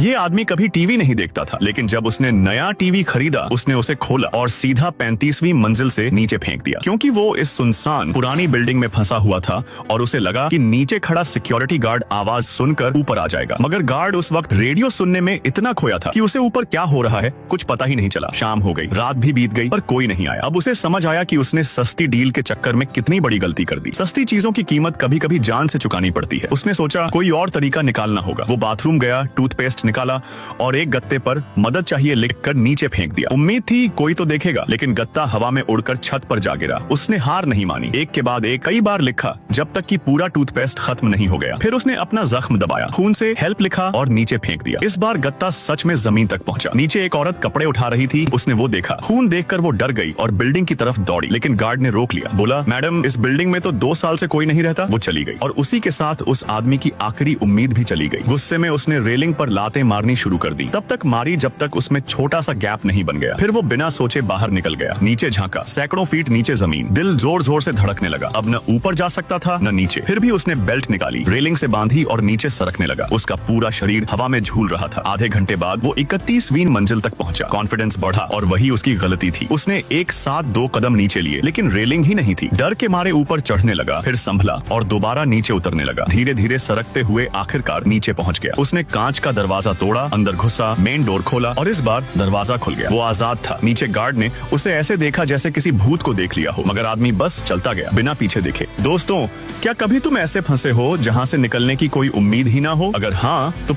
ये आदमी कभी टीवी नहीं देखता था, लेकिन जब उसने नया टीवी खरीदा उसने उसे खोला और सीधा 35वीं मंजिल से नीचे फेंक दिया, क्योंकि वो इस सुनसान पुरानी बिल्डिंग में फंसा हुआ था और उसे लगा कि नीचे खड़ा सिक्योरिटी गार्ड आवाज सुनकर ऊपर आ जाएगा। मगर गार्ड उस वक्त रेडियो सुनने में इतना खोया था कि उसे ऊपर क्या हो रहा है कुछ पता ही नहीं चला। शाम हो गई, रात भी बीत गई, पर कोई नहीं आया। अब उसे समझ आया कि उसने सस्ती डील के चक्कर में कितनी बड़ी गलती कर दी। सस्ती चीजों की कीमत कभी कभी जान से चुकानी पड़ती है। उसने सोचा कोई और तरीका निकालना होगा। वो बाथरूम गया, टूथपेस्ट निकाला और एक गत्ते पर मदद चाहिए लिखकर नीचे फेंक दिया। उम्मीद थी कोई तो देखेगा, लेकिन गत्ता हवा में उड़कर छत पर जा गिरा। उसने हार नहीं मानी, एक के बाद एक कई बार लिखा जब तक कि पूरा टूथपेस्ट खत्म नहीं हो गया। फिर उसने अपना जख्म दबाया, खून से हेल्प लिखा और नीचे फेंक दिया। इस बार गत्ता सच में जमीन तक पहुंचा। नीचे एक औरत कपड़े उठा रही थी, उसने वो देखा। खून देखकर वो डर गई और बिल्डिंग की तरफ दौड़ी, लेकिन गार्ड ने रोक लिया। बोला, मैडम इस बिल्डिंग में तो 2 साल से कोई नहीं रहता। वो चली गई और उसी के साथ उस आदमी की आखिरी उम्मीद भी चली गई। गुस्से में उसने रेलिंग पर लातें मारनी शुरू कर दी। तब तक मारी जब तक उसमें छोटा सा गैप नहीं बन गया। फिर वो बिना सोचे बाहर निकल गया। नीचे झांका, सैकड़ों फीट नीचे जमीन। दिल जोर जोर से धड़कने लगा। अब न ऊपर जा सकता था न नीचे। फिर भी उसने बेल्ट निकाली, रेलिंग से बांधी और नीचे सरकने लगा। उसका पूरा शरीर हवा में झूल रहा था। आधे घंटे बाद वो 31वीं मंजिल तक पहुंचा। कॉन्फिडेंस बढ़ा और वही उसकी गलती थी। उसने एक साथ 2 कदम नीचे लिए, लेकिन रेलिंग ही नहीं थी। डर के मारे ऊपर चढ़ने लगा, फिर संभला और दोबारा नीचे उतरने लगा। धीरे धीरे सरकते हुए आखिरकार नीचे पहुंच गया। उसने कांच का दरवाजा तोड़ा, अंदर घुसा, मेन डोर खोला और इस बार दरवाजा खुल गया। वो आजाद था। नीचे गार्ड ने उसे ऐसे देखा जैसे किसी भूत को देख लिया हो, मगर आदमी बस चलता गया बिना पीछे देखे। दोस्तों, क्या कभी तुम ऐसे फंसे हो जहां से निकलने की कोई उम्मीद ही ना हो? अगर हाँ तो